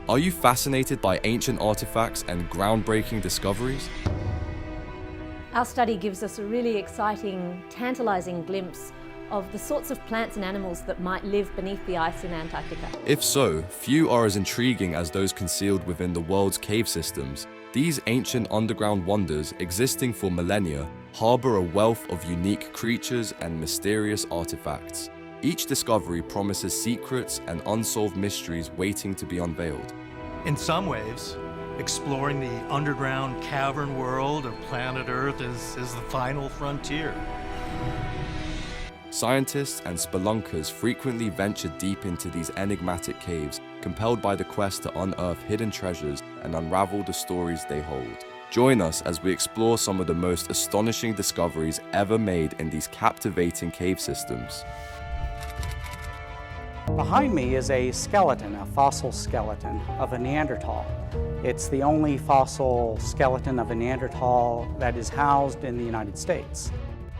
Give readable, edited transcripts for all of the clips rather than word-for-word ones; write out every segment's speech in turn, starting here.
Are you fascinated by ancient artifacts and groundbreaking discoveries? Our study gives us a really exciting, tantalizing glimpse of the sorts of plants and animals that might live beneath the ice in Antarctica. If so, few are as intriguing as those concealed within the world's cave systems. These ancient underground wonders, existing for millennia, harbor a wealth of unique creatures and mysterious artifacts. Each discovery promises secrets and unsolved mysteries waiting to be unveiled. In some ways, exploring the underground cavern world of planet Earth is the final frontier. Scientists and spelunkers frequently venture deep into these enigmatic caves, compelled by the quest to unearth hidden treasures and unravel the stories they hold. Join us as we explore some of the most astonishing discoveries ever made in these captivating cave systems. Behind me is a skeleton, a fossil skeleton of a Neanderthal. It's the only fossil skeleton of a Neanderthal that is housed in the United States.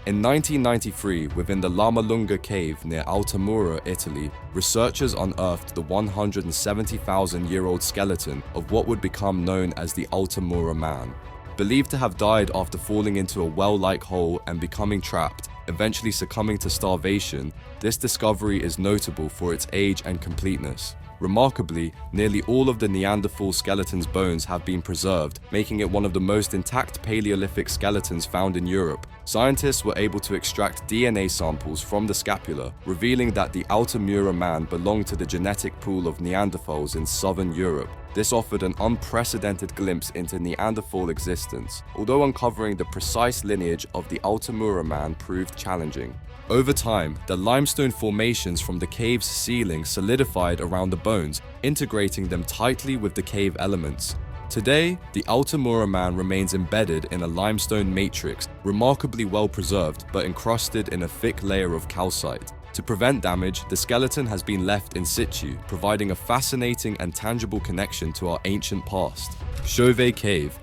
In 1993, within the Lamalunga cave near Altamura, Italy, researchers unearthed the 170,000-year-old skeleton of what would become known as the Altamura Man. Believed to have died after falling into a well-like hole and becoming trapped, eventually succumbing to starvation, this discovery is notable for its age and completeness. Remarkably, nearly all of the Neanderthal skeleton's bones have been preserved, making it one of the most intact Paleolithic skeletons found in Europe. Scientists were able to extract DNA samples from the scapula, revealing that the Altamura Man belonged to the genetic pool of Neanderthals in southern Europe. This offered an unprecedented glimpse into Neanderthal existence, although uncovering the precise lineage of the Altamura Man proved challenging. Over time, the limestone formations from the cave's ceiling solidified around the bones, integrating them tightly with the cave elements. Today, the Altamura Man remains embedded in a limestone matrix, remarkably well preserved but encrusted in a thick layer of calcite. To prevent damage, the skeleton has been left in situ, providing a fascinating and tangible connection to our ancient past. Chauvet Cave.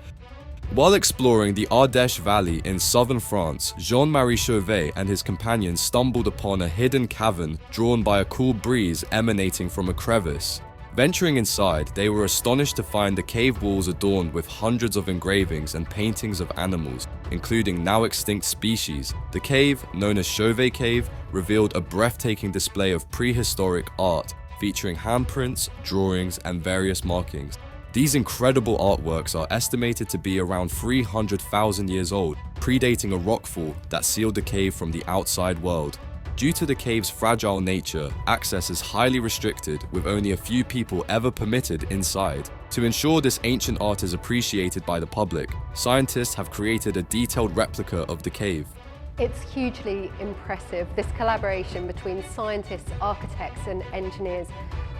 While exploring the Ardèche Valley in southern France, Jean-Marie Chauvet and his companions stumbled upon a hidden cavern drawn by a cool breeze emanating from a crevice. Venturing inside, they were astonished to find the cave walls adorned with hundreds of engravings and paintings of animals, including now extinct species. The cave, known as Chauvet Cave, revealed a breathtaking display of prehistoric art, featuring handprints, drawings, and various markings. These incredible artworks are estimated to be around 300,000 years old, predating a rockfall that sealed the cave from the outside world. Due to the cave's fragile nature, access is highly restricted, with only a few people ever permitted inside. To ensure this ancient art is appreciated by the public, scientists have created a detailed replica of the cave. It's hugely impressive, this collaboration between scientists, architects and engineers.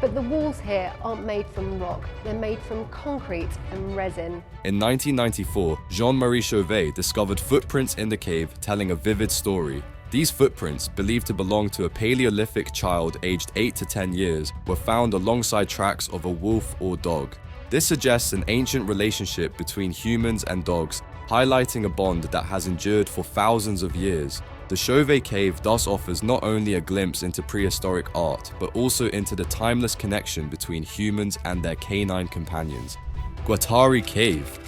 But the walls here aren't made from rock, they're made from concrete and resin. In 1994, Jean-Marie Chauvet discovered footprints in the cave telling a vivid story. These footprints, believed to belong to a Paleolithic child aged 8 to 10 years, were found alongside tracks of a wolf or dog. This suggests an ancient relationship between humans and dogs, highlighting a bond that has endured for thousands of years. The Chauvet Cave thus offers not only a glimpse into prehistoric art, but also into the timeless connection between humans and their canine companions. Guattari Cave.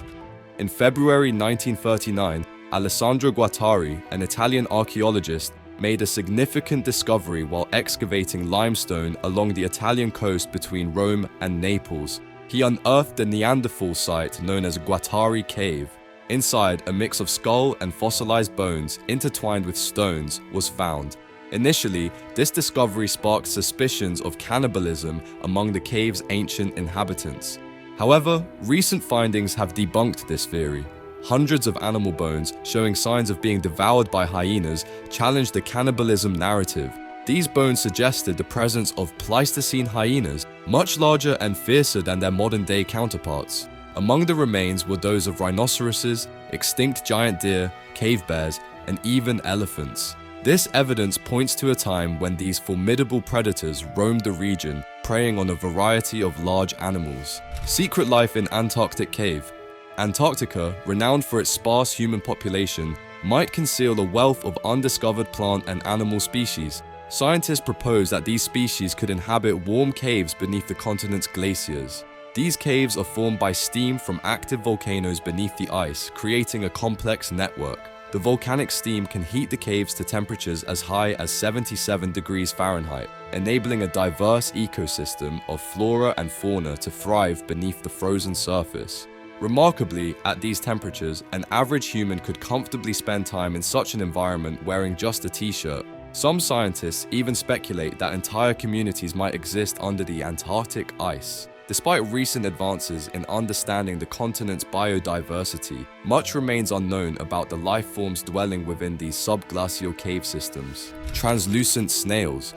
In February 1939, Alessandro Guattari, an Italian archaeologist, made a significant discovery while excavating limestone along the Italian coast between Rome and Naples. He unearthed the Neanderthal site known as Guattari Cave. Inside, a mix of skull and fossilized bones, intertwined with stones, was found. Initially, this discovery sparked suspicions of cannibalism among the cave's ancient inhabitants. However, recent findings have debunked this theory. Hundreds of animal bones, showing signs of being devoured by hyenas, challenged the cannibalism narrative. These bones suggested the presence of Pleistocene hyenas, much larger and fiercer than their modern-day counterparts. Among the remains were those of rhinoceroses, extinct giant deer, cave bears, and even elephants. This evidence points to a time when these formidable predators roamed the region, preying on a variety of large animals. Secret life in Antarctic Cave. Antarctica, renowned for its sparse human population, might conceal a wealth of undiscovered plant and animal species. Scientists propose that these species could inhabit warm caves beneath the continent's glaciers. These caves are formed by steam from active volcanoes beneath the ice, creating a complex network. The volcanic steam can heat the caves to temperatures as high as 77 degrees Fahrenheit, enabling a diverse ecosystem of flora and fauna to thrive beneath the frozen surface. Remarkably, at these temperatures, an average human could comfortably spend time in such an environment wearing just a t-shirt. Some scientists even speculate that entire communities might exist under the Antarctic ice. Despite recent advances in understanding the continent's biodiversity, much remains unknown about the life forms dwelling within these subglacial cave systems. Translucent snails.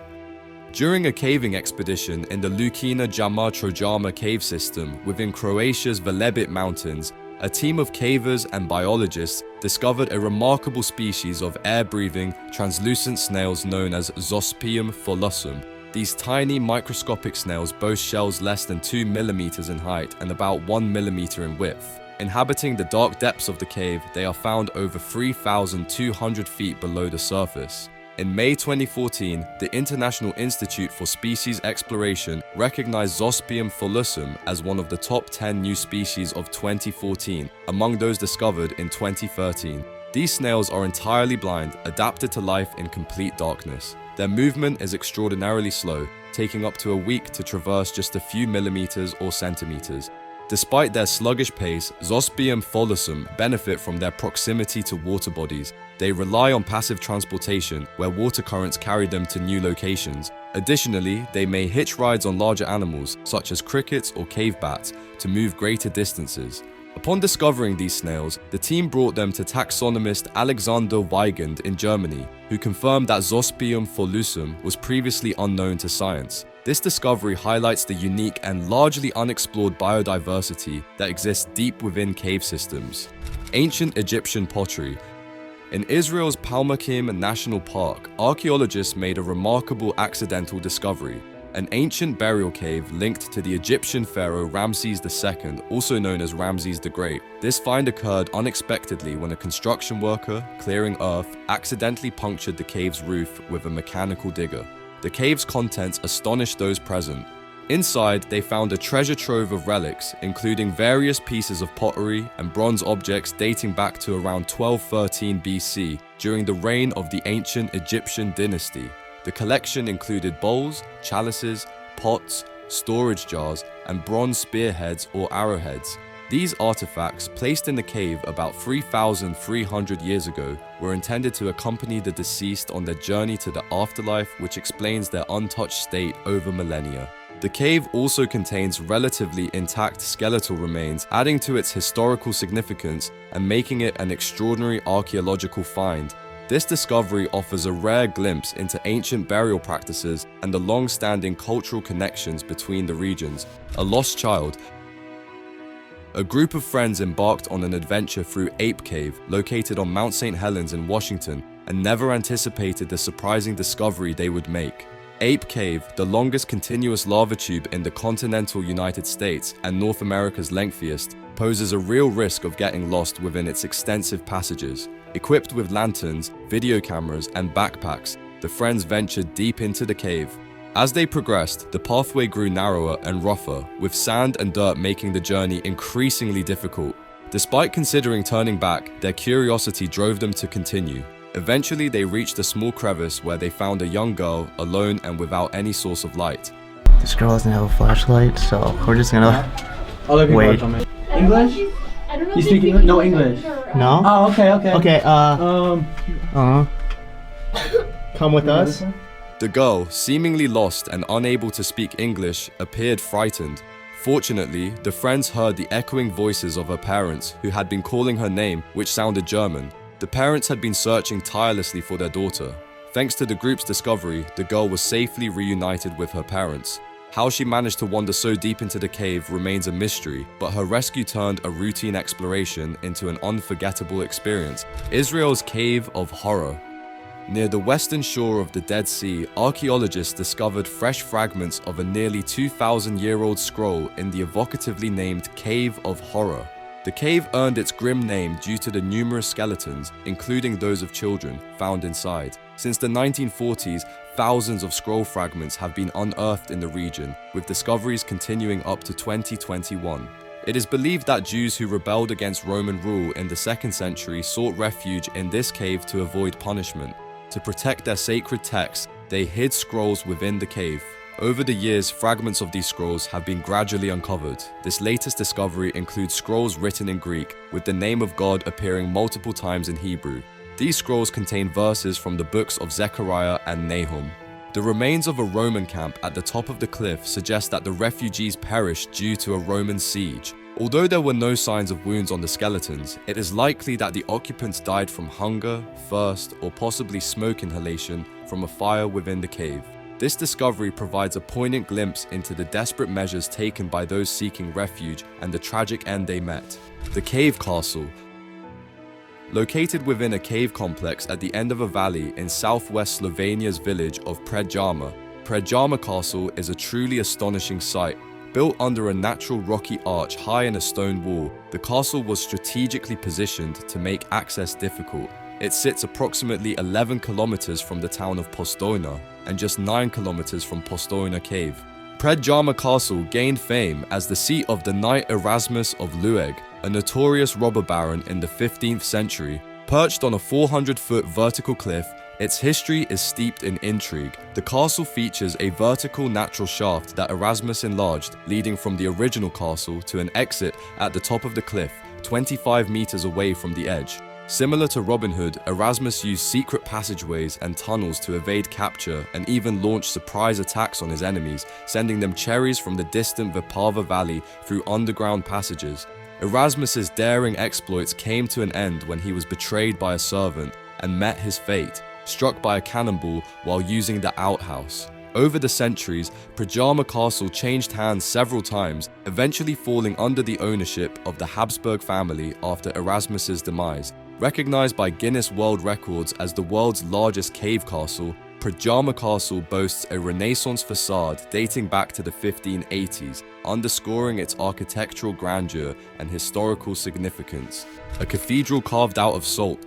During a caving expedition in the Lukina Jama Trojama cave system within Croatia's Velebit Mountains, a team of cavers and biologists discovered a remarkable species of air-breathing, translucent snails known as Zospeum phollusum. These tiny microscopic snails boast shells less than 2 millimeters in height and about 1 millimeter in width. Inhabiting the dark depths of the cave, they are found over 3,200 feet below the surface. In May 2014, the International Institute for Species Exploration recognized Zospeum phollusum as one of the top 10 new species of 2014, among those discovered in 2013. These snails are entirely blind, adapted to life in complete darkness. Their movement is extraordinarily slow, taking up to a week to traverse just a few millimeters or centimeters. Despite their sluggish pace, Zospeum phollusum benefit from their proximity to water bodies. They rely on passive transportation, where water currents carry them to new locations. Additionally, they may hitch rides on larger animals, such as crickets or cave bats, to move greater distances. Upon discovering these snails, the team brought them to taxonomist Alexander Weigand in Germany, who confirmed that Zospeum phollusum was previously unknown to science. This discovery highlights the unique and largely unexplored biodiversity that exists deep within cave systems. Ancient Egyptian pottery. In Israel's Palmakim National Park, archaeologists made a remarkable accidental discovery: an ancient burial cave linked to the Egyptian pharaoh Ramses II, also known as Ramses the Great. This find occurred unexpectedly when a construction worker, clearing earth, accidentally punctured the cave's roof with a mechanical digger. The cave's contents astonished those present. Inside, they found a treasure trove of relics, including various pieces of pottery and bronze objects dating back to around 1213 BC, during the reign of the ancient Egyptian dynasty. The collection included bowls, chalices, pots, storage jars, and bronze spearheads or arrowheads. These artifacts, placed in the cave about 3,300 years ago, were intended to accompany the deceased on their journey to the afterlife, which explains their untouched state over millennia. The cave also contains relatively intact skeletal remains, adding to its historical significance and making it an extraordinary archaeological find. This discovery offers a rare glimpse into ancient burial practices and the long-standing cultural connections between the regions. A lost child. A group of friends embarked on an adventure through Ape Cave, located on Mount St. Helens in Washington, and never anticipated the surprising discovery they would make. Ape Cave, the longest continuous lava tube in the continental United States and North America's lengthiest, poses a real risk of getting lost within its extensive passages. Equipped with lanterns, video cameras, and backpacks, the friends ventured deep into the cave. As they progressed, the pathway grew narrower and rougher, with sand and dirt making the journey increasingly difficult. Despite considering turning back, their curiosity drove them to continue. Eventually, they reached a small crevice where they found a young girl, alone and without any source of light. This girl doesn't have a flashlight, so we're just gonna wait. English? You speak English? No English. No? Oh, okay. Okay, come with us. The girl, seemingly lost and unable to speak English, appeared frightened. Fortunately, the friends heard the echoing voices of her parents, who had been calling her name, which sounded German. The parents had been searching tirelessly for their daughter. Thanks to the group's discovery, the girl was safely reunited with her parents. How she managed to wander so deep into the cave remains a mystery, but her rescue turned a routine exploration into an unforgettable experience. Israel's Cave of Horror. Near the western shore of the Dead Sea, archaeologists discovered fresh fragments of a nearly 2,000-year-old scroll in the evocatively named Cave of Horror. The cave earned its grim name due to the numerous skeletons, including those of children, found inside. Since the 1940s, thousands of scroll fragments have been unearthed in the region, with discoveries continuing up to 2021. It is believed that Jews who rebelled against Roman rule in the 2nd century sought refuge in this cave to avoid punishment. To protect their sacred texts, they hid scrolls within the cave. Over the years, fragments of these scrolls have been gradually uncovered. This latest discovery includes scrolls written in Greek, with the name of God appearing multiple times in Hebrew. These scrolls contain verses from the books of Zechariah and Nahum. The remains of a Roman camp at the top of the cliff suggest that the refugees perished due to a Roman siege. Although there were no signs of wounds on the skeletons, it is likely that the occupants died from hunger, thirst, or possibly smoke inhalation from a fire within the cave. This discovery provides a poignant glimpse into the desperate measures taken by those seeking refuge and the tragic end they met. The Cave Castle. Located within a cave complex at the end of a valley in southwest Slovenia's village of Predjama, Predjama Castle is a truly astonishing sight. Built under a natural rocky arch high in a stone wall, the castle was strategically positioned to make access difficult. It sits approximately 11 kilometers from the town of Postojna and just 9 kilometers from Postojna Cave. Predjama Castle gained fame as the seat of the Knight Erasmus of Lueg, a notorious robber baron in the 15th century. Perched on a 400-foot vertical cliff, its history is steeped in intrigue. The castle features a vertical natural shaft that Erasmus enlarged, leading from the original castle to an exit at the top of the cliff, 25 meters away from the edge. Similar to Robin Hood, Erasmus used secret passageways and tunnels to evade capture and even launched surprise attacks on his enemies, sending them cherries from the distant Vipava Valley through underground passages. Erasmus's daring exploits came to an end when he was betrayed by a servant and met his fate, struck by a cannonball while using the outhouse. Over the centuries, Predjama Castle changed hands several times, eventually falling under the ownership of the Habsburg family after Erasmus's demise. Recognized by Guinness World Records as the world's largest cave castle, Predjama Castle boasts a Renaissance facade dating back to the 1580s, underscoring its architectural grandeur and historical significance. A cathedral carved out of salt.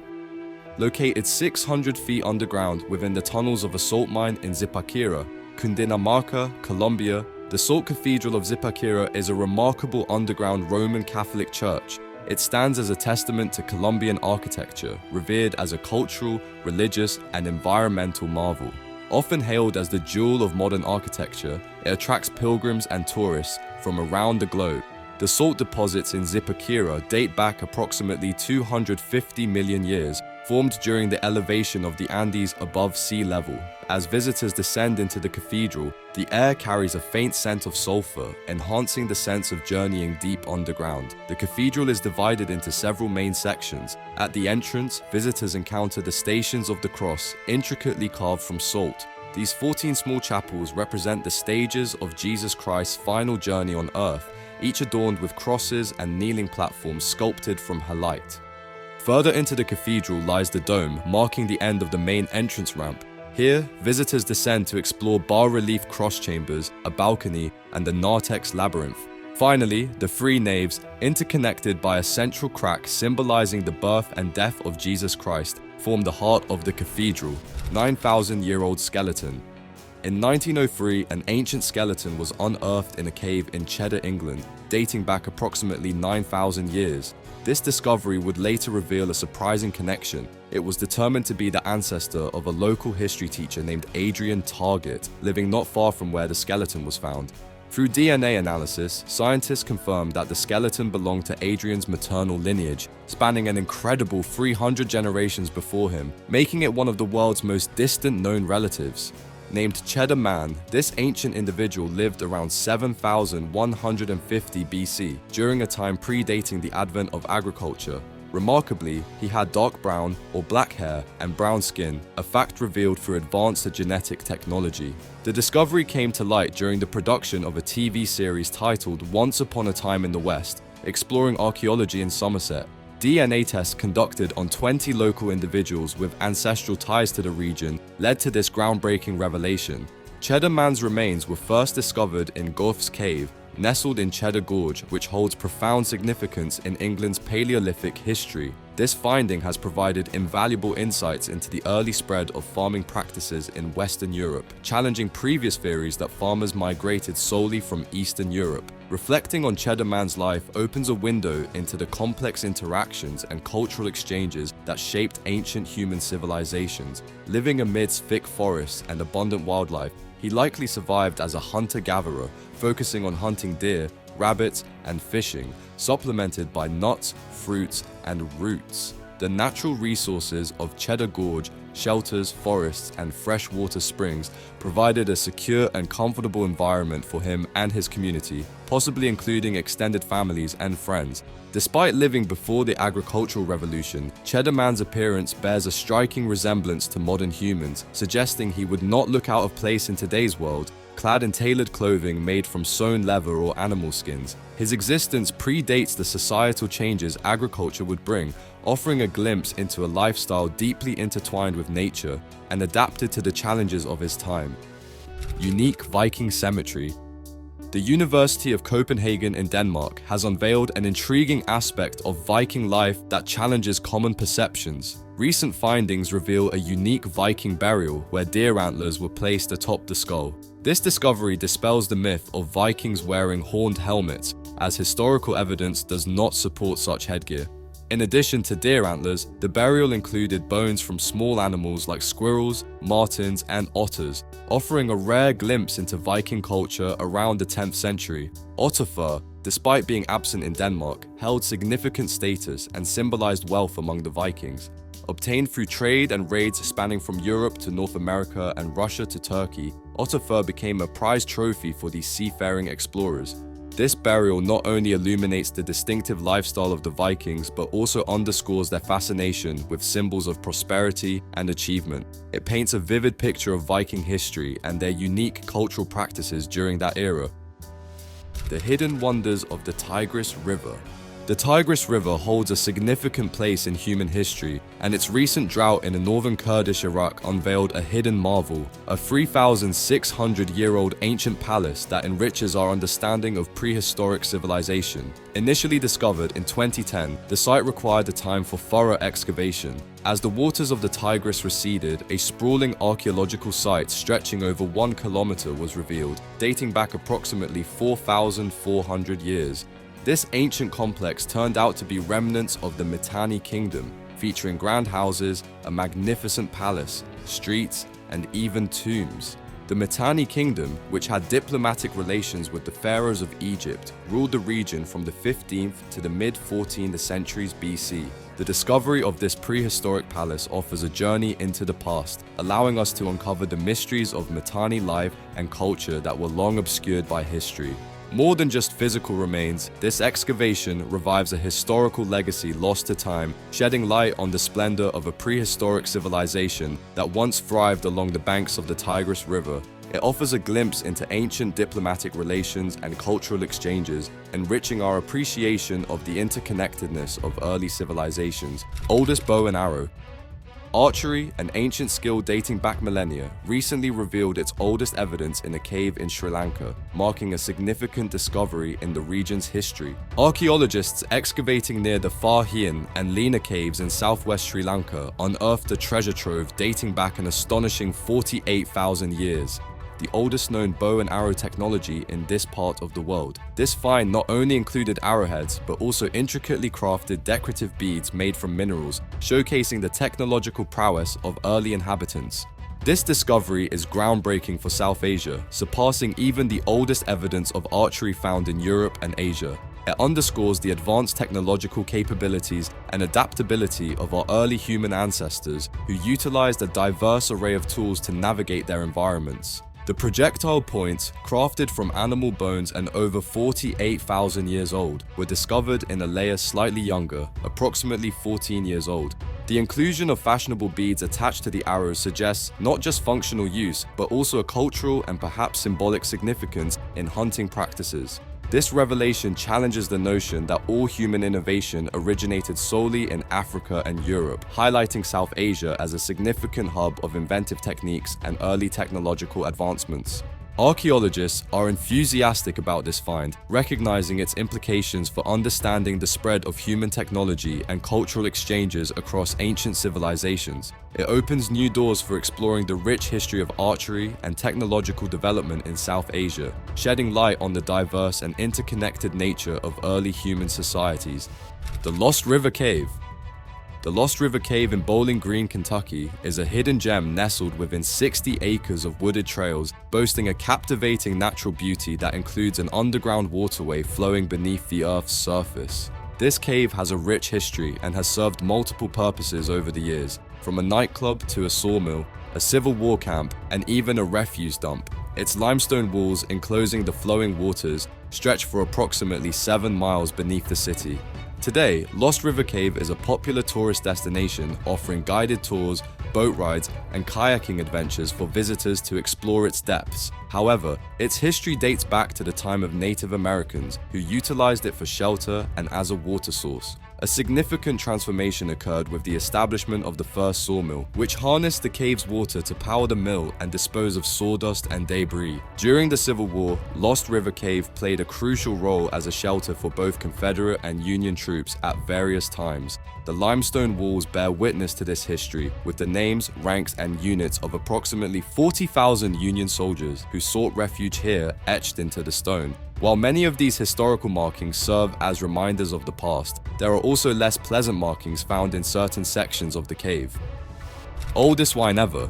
Located 600 feet underground within the tunnels of a salt mine in Zipaquira, Cundinamarca, Colombia, the Salt Cathedral of Zipaquira is a remarkable underground Roman Catholic church. It stands as a testament to Colombian architecture, revered as a cultural, religious, and environmental marvel. Often hailed as the jewel of modern architecture, it attracts pilgrims and tourists from around the globe. The salt deposits in Zipaquira date back approximately 250 million years, formed during the elevation of the Andes above sea level. As visitors descend into the cathedral, the air carries a faint scent of sulfur, enhancing the sense of journeying deep underground. The cathedral is divided into several main sections. At the entrance, visitors encounter the Stations of the Cross, intricately carved from salt. These 14 small chapels represent the stages of Jesus Christ's final journey on earth, each adorned with crosses and kneeling platforms sculpted from halite. Further into the cathedral lies the dome, marking the end of the main entrance ramp. Here, visitors descend to explore bas-relief cross chambers, a balcony, and the narthex labyrinth. Finally, the three naves, interconnected by a central crack symbolizing the birth and death of Jesus Christ, form the heart of the cathedral, 9,000-year-old skeleton. In 1903, an ancient skeleton was unearthed in a cave in Cheddar, England, dating back approximately 9,000 years. This discovery would later reveal a surprising connection. It was determined to be the ancestor of a local history teacher named Adrian Target, living not far from where the skeleton was found. Through DNA analysis, scientists confirmed that the skeleton belonged to Adrian's maternal lineage, spanning an incredible 300 generations before him, making it one of the world's most distant known relatives. Named Cheddar Man, this ancient individual lived around 7,150 BC, during a time predating the advent of agriculture. Remarkably, he had dark brown or black hair and brown skin, a fact revealed through advanced genetic technology. The discovery came to light during the production of a TV series titled Once Upon a Time in the West, exploring archaeology in Somerset. DNA tests conducted on 20 local individuals with ancestral ties to the region led to this groundbreaking revelation. Cheddar Man's remains were first discovered in Gough's Cave, nestled in Cheddar Gorge, which holds profound significance in England's Paleolithic history. This finding has provided invaluable insights into the early spread of farming practices in Western Europe, challenging previous theories that farmers migrated solely from Eastern Europe. Reflecting on Cheddar Man's life opens a window into the complex interactions and cultural exchanges that shaped ancient human civilizations. Living amidst thick forests and abundant wildlife, he likely survived as a hunter-gatherer, focusing on hunting deer, rabbits, and fishing, supplemented by nuts, fruits, and roots. The natural resources of Cheddar Gorge, shelters, forests, and freshwater springs provided a secure and comfortable environment for him and his community, possibly including extended families and friends. Despite living before the agricultural revolution, Cheddar Man's appearance bears a striking resemblance to modern humans, suggesting he would not look out of place in today's world, clad in tailored clothing made from sewn leather or animal skins. His existence predates the societal changes agriculture would bring, offering a glimpse into a lifestyle deeply intertwined with nature and adapted to the challenges of his time. Unique Viking cemetery. The University of Copenhagen in Denmark has unveiled an intriguing aspect of Viking life that challenges common perceptions. Recent findings reveal a unique Viking burial where deer antlers were placed atop the skull. This discovery dispels the myth of Vikings wearing horned helmets, as historical evidence does not support such headgear. In addition to deer antlers, the burial included bones from small animals like squirrels, martens, and otters, offering a rare glimpse into Viking culture around the 10th century. Otter fur, despite being absent in Denmark, held significant status and symbolized wealth among the Vikings. Obtained through trade and raids spanning from Europe to North America and Russia to Turkey, otter fur became a prized trophy for these seafaring explorers. This burial not only illuminates the distinctive lifestyle of the Vikings, but also underscores their fascination with symbols of prosperity and achievement. It paints a vivid picture of Viking history and their unique cultural practices during that era. The hidden wonders of the Tigris River. The Tigris River holds a significant place in human history, and its recent drought in the northern Kurdish Iraq unveiled a hidden marvel, a 3,600-year-old ancient palace that enriches our understanding of prehistoric civilization. Initially discovered in 2010, the site required a time for thorough excavation. As the waters of the Tigris receded, a sprawling archaeological site stretching over 1 kilometer was revealed, dating back approximately 4,400 years. This ancient complex turned out to be remnants of the Mitanni kingdom, featuring grand houses, a magnificent palace, streets, and even tombs. The Mitanni kingdom, which had diplomatic relations with the pharaohs of Egypt, ruled the region from the 15th to the mid-14th centuries BC. The discovery of this prehistoric palace offers a journey into the past, allowing us to uncover the mysteries of Mitanni life and culture that were long obscured by history. More than just physical remains, this excavation revives a historical legacy lost to time, shedding light on the splendor of a prehistoric civilization that once thrived along the banks of the Tigris River. It offers a glimpse into ancient diplomatic relations and cultural exchanges, enriching our appreciation of the interconnectedness of early civilizations. Oldest bow and arrow. Archery, an ancient skill dating back millennia, recently revealed its oldest evidence in a cave in Sri Lanka, marking a significant discovery in the region's history. Archaeologists excavating near the Far Hien and Lena caves in southwest Sri Lanka unearthed a treasure trove dating back an astonishing 48,000 years. The oldest known bow and arrow technology in this part of the world. This find not only included arrowheads, but also intricately crafted decorative beads made from minerals, showcasing the technological prowess of early inhabitants. This discovery is groundbreaking for South Asia, surpassing even the oldest evidence of archery found in Europe and Asia. It underscores the advanced technological capabilities and adaptability of our early human ancestors, who utilized a diverse array of tools to navigate their environments. The projectile points, crafted from animal bones and over 48,000 years old, were discovered in a layer slightly younger, approximately 14 years old. The inclusion of fashionable beads attached to the arrows suggests not just functional use, but also a cultural and perhaps symbolic significance in hunting practices. This revelation challenges the notion that all human innovation originated solely in Africa and Europe, highlighting South Asia as a significant hub of inventive techniques and early technological advancements. Archaeologists are enthusiastic about this find, recognizing its implications for understanding the spread of human technology and cultural exchanges across ancient civilizations. It opens new doors for exploring the rich history of archery and technological development in South Asia, shedding light on the diverse and interconnected nature of early human societies. The Lost River Cave. The Lost River Cave in Bowling Green, Kentucky is a hidden gem nestled within 60 acres of wooded trails, boasting a captivating natural beauty that includes an underground waterway flowing beneath the Earth's surface. This cave has a rich history and has served multiple purposes over the years, from a nightclub to a sawmill, a Civil War camp, and even a refuse dump. Its limestone walls enclosing the flowing waters stretch for approximately 7 miles beneath the city. Today, Lost River Cave is a popular tourist destination offering guided tours, boat rides, and kayaking adventures for visitors to explore its depths. However, its history dates back to the time of Native Americans, who utilized it for shelter and as a water source. A significant transformation occurred with the establishment of the first sawmill, which harnessed the cave's water to power the mill and dispose of sawdust and debris. During the Civil War, Lost River Cave played a crucial role as a shelter for both Confederate and Union troops at various times. The limestone walls bear witness to this history, with the names, ranks, and units of approximately 40,000 Union soldiers who sought refuge here etched into the stone. While many of these historical markings serve as reminders of the past, there are also less pleasant markings found in certain sections of the cave. Oldest wine ever.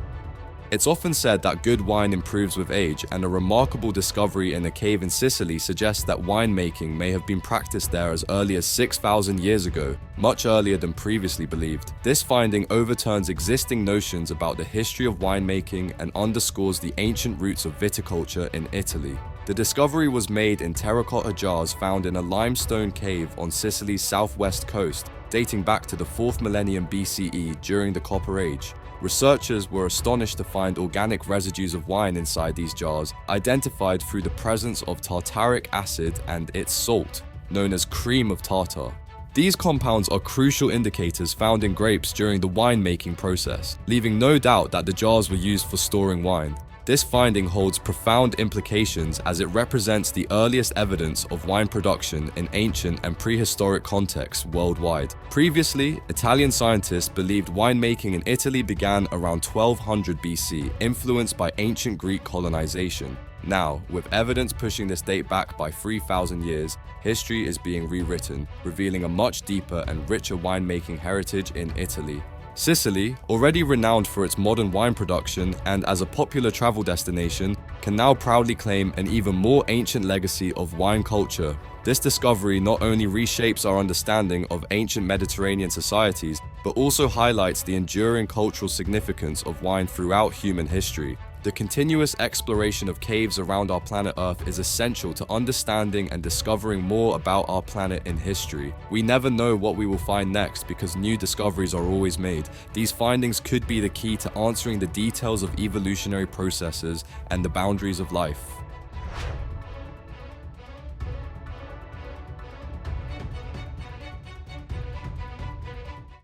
It's often said that good wine improves with age, and a remarkable discovery in a cave in Sicily suggests that winemaking may have been practiced there as early as 6,000 years ago, much earlier than previously believed. This finding overturns existing notions about the history of winemaking and underscores the ancient roots of viticulture in Italy. The discovery was made in terracotta jars found in a limestone cave on Sicily's southwest coast, dating back to the 4th millennium BCE during the Copper Age. Researchers were astonished to find organic residues of wine inside these jars, identified through the presence of tartaric acid and its salt, known as cream of tartar. These compounds are crucial indicators found in grapes during the winemaking process, leaving no doubt that the jars were used for storing wine. This finding holds profound implications as it represents the earliest evidence of wine production in ancient and prehistoric contexts worldwide. Previously, Italian scientists believed winemaking in Italy began around 1200 BC, influenced by ancient Greek colonization. Now, with evidence pushing this date back by 3,000 years, history is being rewritten, revealing a much deeper and richer winemaking heritage in Italy. Sicily, already renowned for its modern wine production and as a popular travel destination, can now proudly claim an even more ancient legacy of wine culture. This discovery not only reshapes our understanding of ancient Mediterranean societies, but also highlights the enduring cultural significance of wine throughout human history. The continuous exploration of caves around our planet Earth is essential to understanding and discovering more about our planet in history. We never know what we will find next because new discoveries are always made. These findings could be the key to answering the details of evolutionary processes and the boundaries of life.